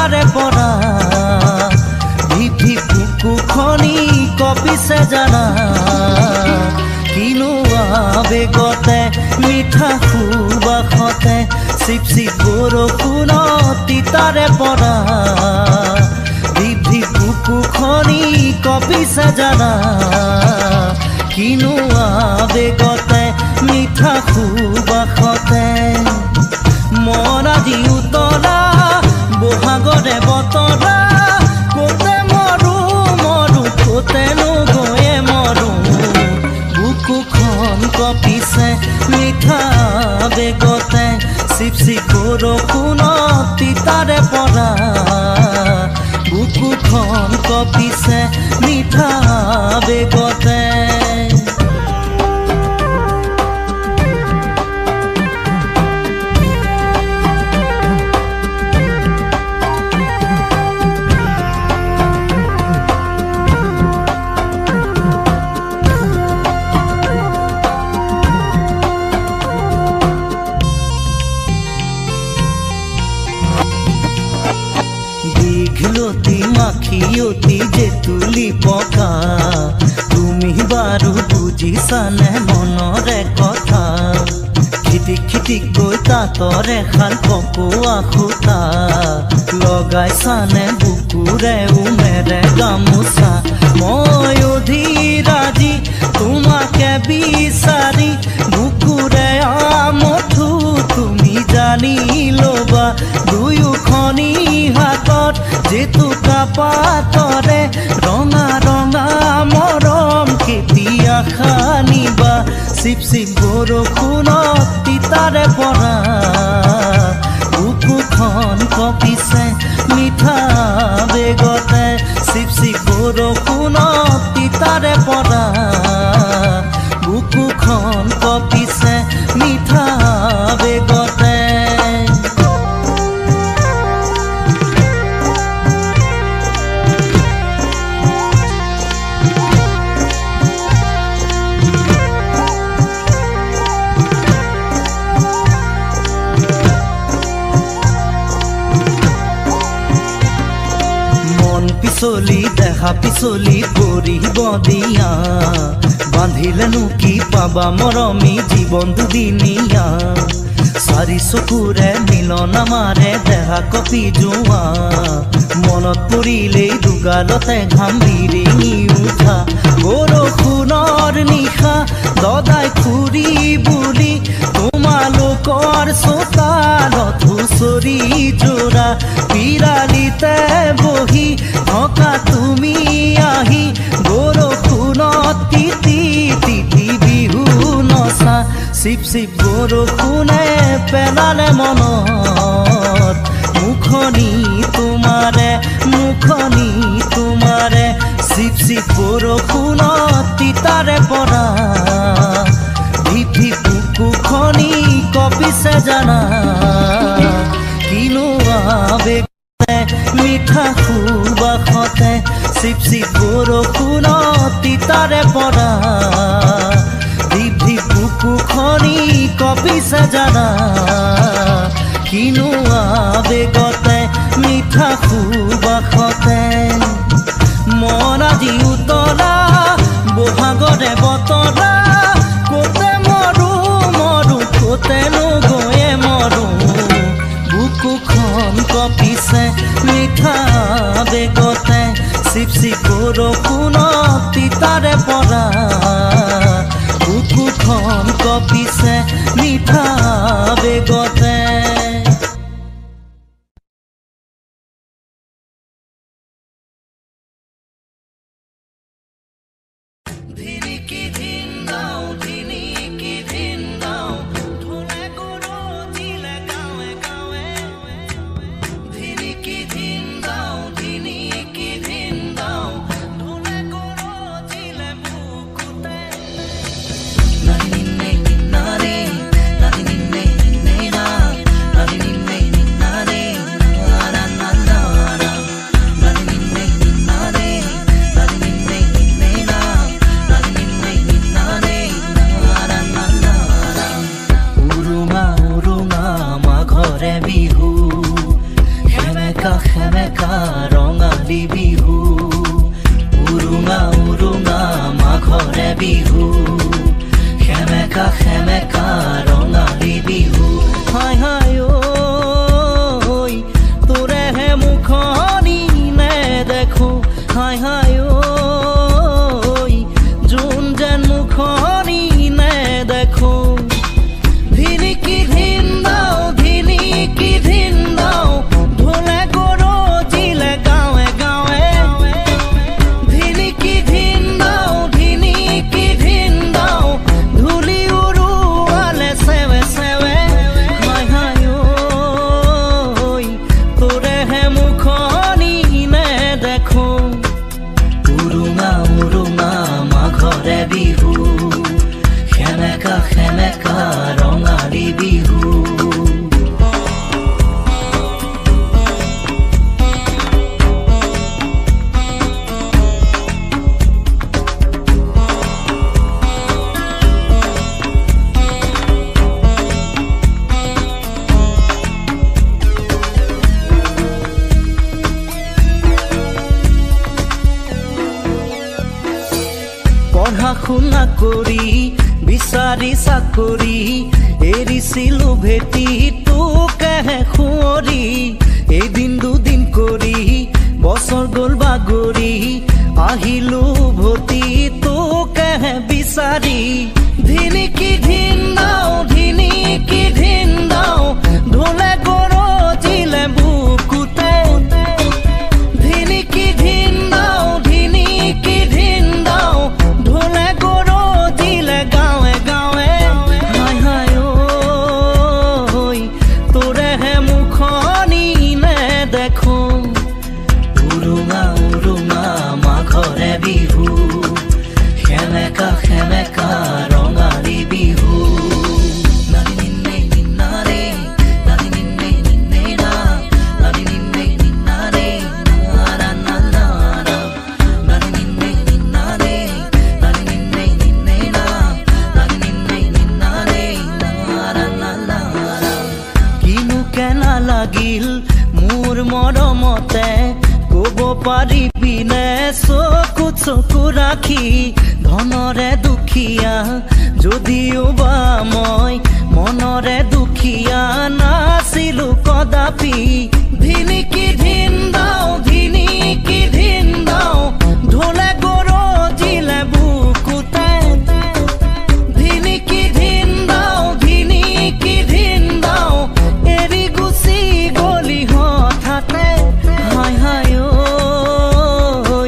তিতাৰে পৰা ভিভি বুকু খনি কপিছে জানা কিনো আবেগতে মিঠা সুবাসতে চিপ চিপ বৰষুণত তিতাৰে পৰা ভিভি বুকু খনি কপিছে জানা কিনো আবেগতে মিঠা সুবাসতে মন আজি উতলা বহাগৰে বতৰা কোতে মৰো মৰো কোতেনো গৈয়ে মৰো বুকুখন কপিছে মিঠা আবেগতে চিপ চিপ বৰষুণত তিতাৰে পৰা বুকুখন কপিছে মিঠা আবেগতে দীঘলতি মাখিয়তি যে তুলি পকা তুমি বাৰু বুজিছানে মনৰে কথা খিটিক খিটিক গৈ তাঁতৰে শাল পকোৱা সূতা লগাইছানে বুকুৰে উমেৰে গামোচা মই অধীৰাজি তোমাকে বিচাৰি বুকুৰে আমঠু তুমি জানি ল'বা দুয়োখনি হাতত জেতুকা পাতৰে ৰঙা ৰঙা মৰম কেতিয়া খানিবা চিপ চিপ বৰষুণত তিতাৰে পৰা বুকুখন কপিছে মিঠা বেগতে চিপ চিপ বৰষুণত তিতাৰে পৰা বুকুখন কপিছে মিঠা বেগতে পিছলি দেখা পিছলি কৰিব দিয়া বান্ধিলেনো কি পাবা মৰমী জীৱন দুদিনীয়া চাৰি চকুৰে মিলন আমাৰে দেহা কপি যোৱা মনত পৰিলেই দুগালতে ঘাম বিৰিঙি উঠা বৰষুণৰ নিশা দদাই খুৰি বুলি তোমালোকৰ চোতালত হুঁচৰি যোৰা পিৰালিতে বহি থকা তুমি আহি বৰষুণত তিতি তিতি বিহু নচা চিপ চিপ বৰষুণে পেলালে মনত মুখনি তোমাৰে চিপ চিপ বৰষুণত তিতাৰে পৰা ভিভি বুকুখনি কপিছে জানা কিনো আবেগতে মিঠা সুবাসতে চিপ চিপ বৰষুণত তিতাৰে পৰা ভিভি বুকুখনি কপিছে জানা কিনো আবেগতে মিঠা সুবাসতে মন আজি উতলা বহাগৰে বতৰা কোতে মৰো মৰো কোতেনো গৈয়ে মৰো বুকুখন কপিছে মিঠা বেগতে চিপ চিপ বৰষুণত তিতাৰে পৰা বুকুখন কপিছে মিঠা বেগতে সেমেকা ৰঙালী বিহু হাই হাই ঐ তোৰেহে মুখনি নেদেখো হাই হাই ঐ যোন যেন মুখনি নেদেখো ধিনিকি ধিন দাও ঢোলে গৰজিলে গাঁৱে গাঁৱে ধিনিকি ধিন দাও ধূলি উৰুৱালে চেৱে চেৱে হাই হাই ঐ তোৰেহে মুখনি নেদেখো উৰুঙা উৰুঙা মাঘৰে বিহু সেমেকা সেমেকা ৰঙালী বিহু পঢ়া শুনা কৰি বিচাৰি চাকৰি এৰিছিলো ভেটি তোকেহে সুঁৱৰি এদিন দুদিন কৰি বছৰ গ'ল বাগৰি আহিলো উভতি তোকেহে বিচাৰি ধিনিকি ধিন দাও ঢোলে গৰজিলে বুকুতে ধিনিকি ধিন দাও ঢোলে গৰজিলে গাঁৱে গাঁৱে হাই হাই ঐ তোৰেহে মুখনি নেদেখো উৰুঙা উৰুঙা মাঘৰে বিহু সেমেকা সেমেকা ৰঙালী বিহু লাগিল মোৰ মৰমতে ক'ব পাৰিবিনে চকুত চকু ৰাখি ধনৰে দুখীয়া যদিও বা মই মনৰে দুখীয়া নাছিলো কদাপি ধিনিকি ধিন দাও ঢোলে গৰজিলে বুকুতে ধিনিকি ধিন দাও এৰি গুচি গলি হঠাতে হাই হাই ঐ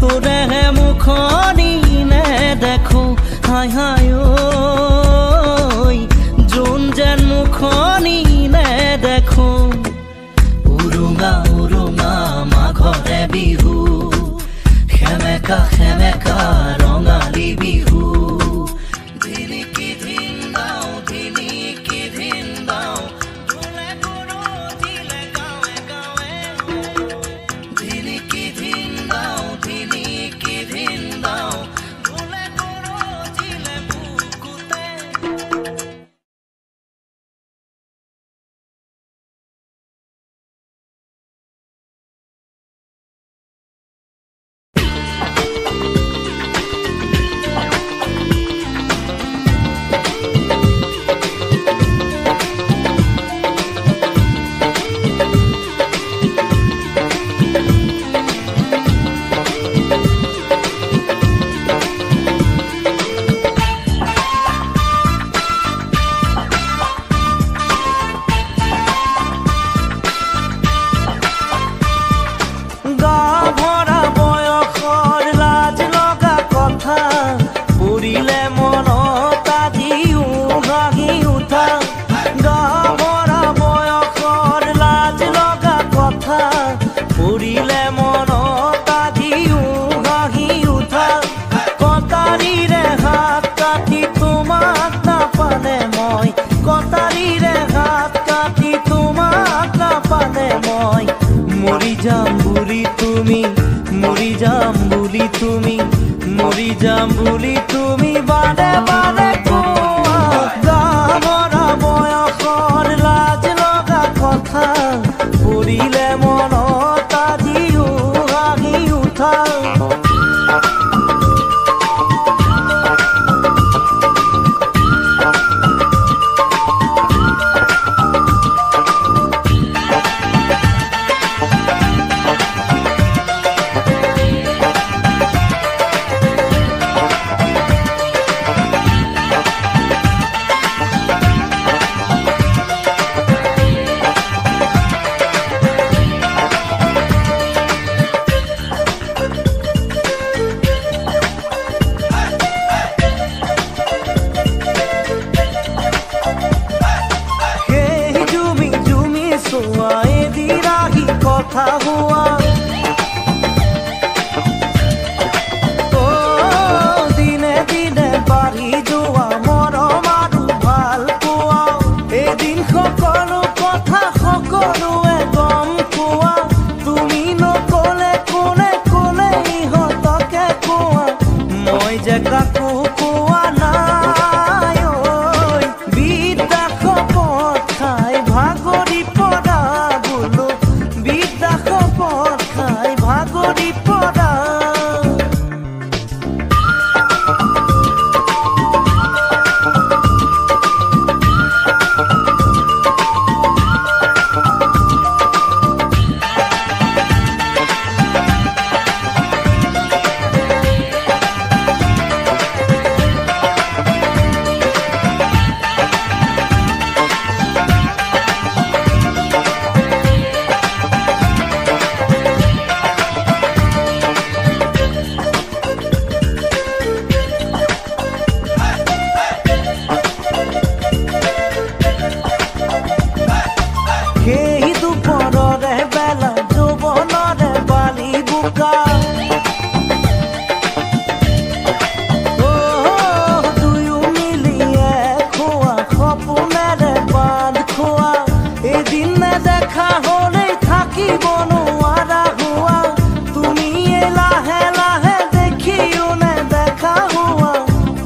তোৰেহে মুখনি নেদেখো হাই হাই ঐ যোন যেন মুখনি নেদেখো উৰুঙা উৰুঙা মাঘৰে বিহু সেমেকা সেমেকা ৰঙালী বিহু ধিনিকি ধিন দাও ঢোলে গৰজিলে গাঁৱে গাঁৱে ধিনিকি ধিন দাও ঢোলে গৰজিলে বুকুতে যাম বুলি তুমি বাৰে বাৰে কোৱা গামৰা বয়সৰ লাজ লগা কথা পৰিলে মনত আজিও আহি উঠা কথা হোৱা দিনে দিনে বাঢ়ি যোৱা মৰম আৰু ভাল পোৱা এদিন সকলো কথা সকলোৱে গম পোৱা তুমি নকলে কোনে কোনে ইহঁতকে কোৱা মই যে কাকো কোৱা নাই বিদ্যা শপত খাই ভাগৰি পৰা বোলো বিদ্যা শপত খাই ভাগৰি পৰা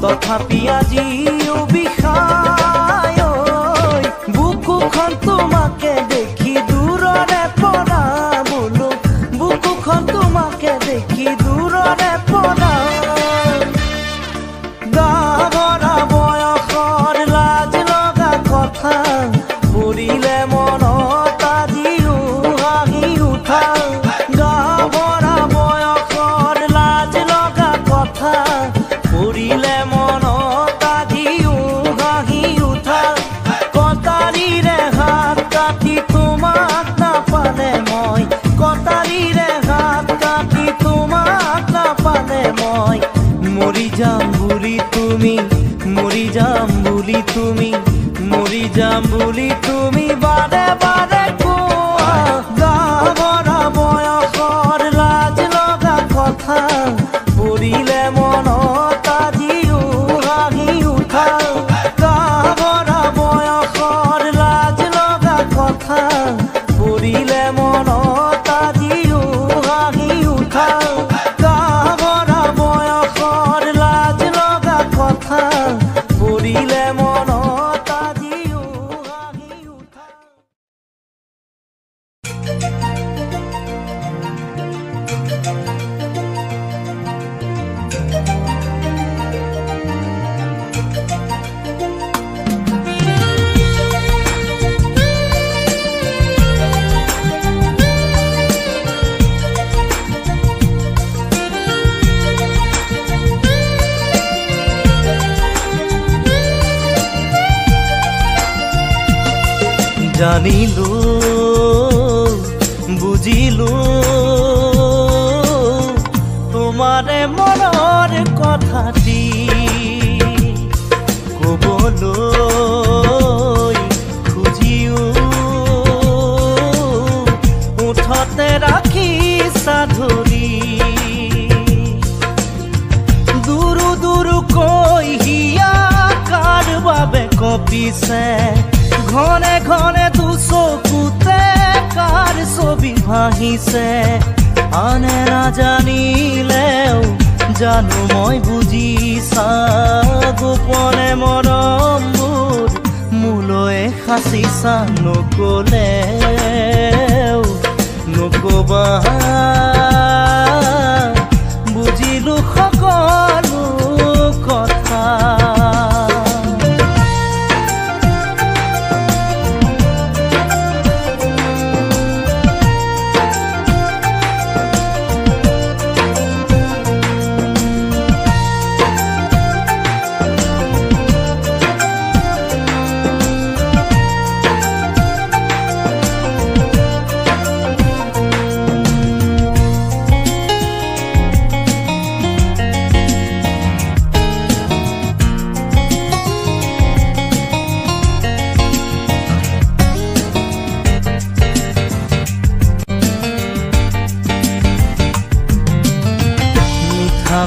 তথাপি আজিও বিষায় বুকুখন তোমাকে দেখি দূৰৰে পৰা বোলো বুকুখন তোমাকে দেখি দূৰৰে পৰা গাভৰা বয়সৰ লাজ লগা কথা পৰিলে মনত আজিও হাঁহি উঠা গাভৰা বয়সৰ লাজ লগা কথা পৰিলে মৰি যাম বুলি তুমি মৰি যাম বুলি তুমি মৰি যাম বুলি তুমি বাৰে বাৰে কোৱা গাভৰা বয়সৰ লাজ লগা কথা পৰিলে মনত আজিও হাঁহি উঠা গাভৰা বয়সৰ লাজ লগা কথা পৰিলে মনত আজিও হাঁহি উঠা পৰিলে মনত আজিও হাঁহি উঠা জানিলো বুজিলো তোমাৰে মনৰ কথাটি কবলৈ খুজিও উঠতে ৰাখি সাধৰি দূৰো দূৰকৈ হিয়া কাৰ বাবে কঁপিছে ঘনে ঘনে দুচকুতে কাৰ ছবি ভাহিছে আনে নাজানিলেও জানো মই বুজিছা গোপনে মৰমবোৰ মোলৈ সাঁচিছা নকলেও নকবা বুজিলো সকলো কথা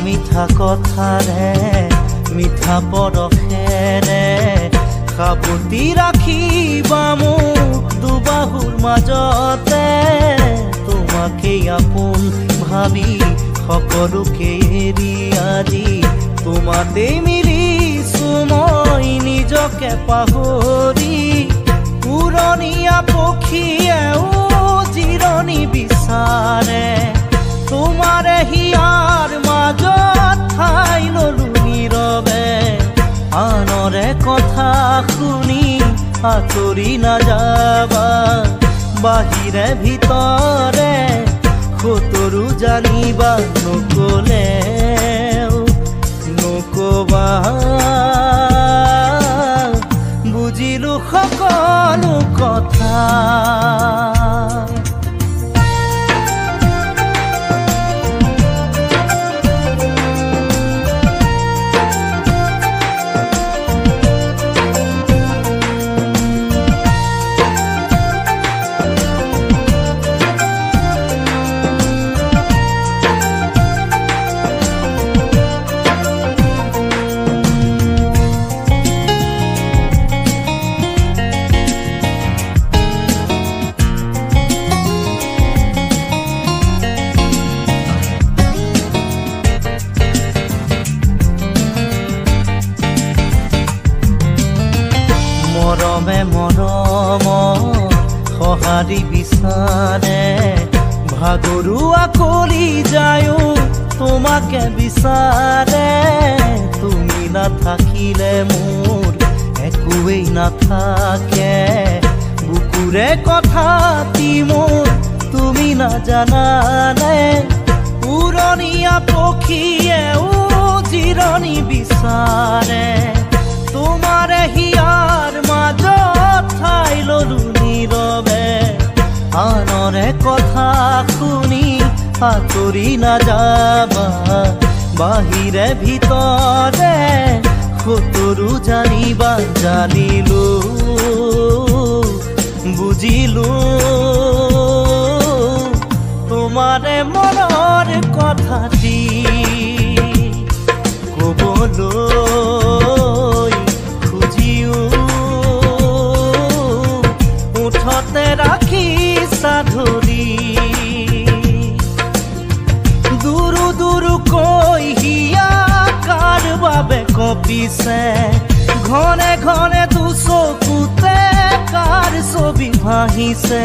মিঠা কথাৰে মিঠা পৰশেৰে সাৱটি ৰাখিবা মোক দুবাহুৰ মাজতে তোমাকেই আপোন ভাবি সকলোকে এৰি আজি তোমাতেই মিলিছো মই নিজকে পাহৰি পুৰণীয়া পক্ষীয়েও জিৰণি বিচাৰে তোমাৰে হিয়াৰ মাজত ঠাই ললো নীৰৱে আনৰে কথা শুনি আঁতৰি নাযাবা বাহিৰে ভিতৰে সতৰু জানিবা নকলেও নকবা বুজিলো সকলো কথা মৰমে মৰমৰ সঁহাৰি বিচাৰে ভাগৰুৱা কৰি যায়ো তোমাকে বিচাৰে তুমি নাথাকিলে মোৰ একোৱেই নাথাকে বুকুৰে কথাটি মোৰ তুমি নাজানানে পুৰণীয়া পক্ষীয়েও জিৰণি বিচাৰে তোমাৰে হিয়াৰ মাজত ঠাই ললো নীৰৱে আনৰে কথা শুনি আঁতৰি নাযাবা বাহিৰে ভিতৰে সতৰু জানিবা জানিলো বুজিলো তোমাৰে মনৰ কথাটি কবলৈ উঠতে ৰাখি সাধৰি দূৰো দূৰকৈ হিয়া কাৰ বাবে কঁপিছে ঘনে ঘনে দুচকুতে কাৰ ছবি ভাহিছে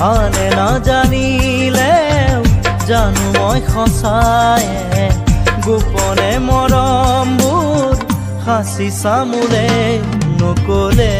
আনে নাজানিলেও জানো মই সঁচায়ে গোপনে মৰমবোৰ সাঁচি চামোৰে নকলে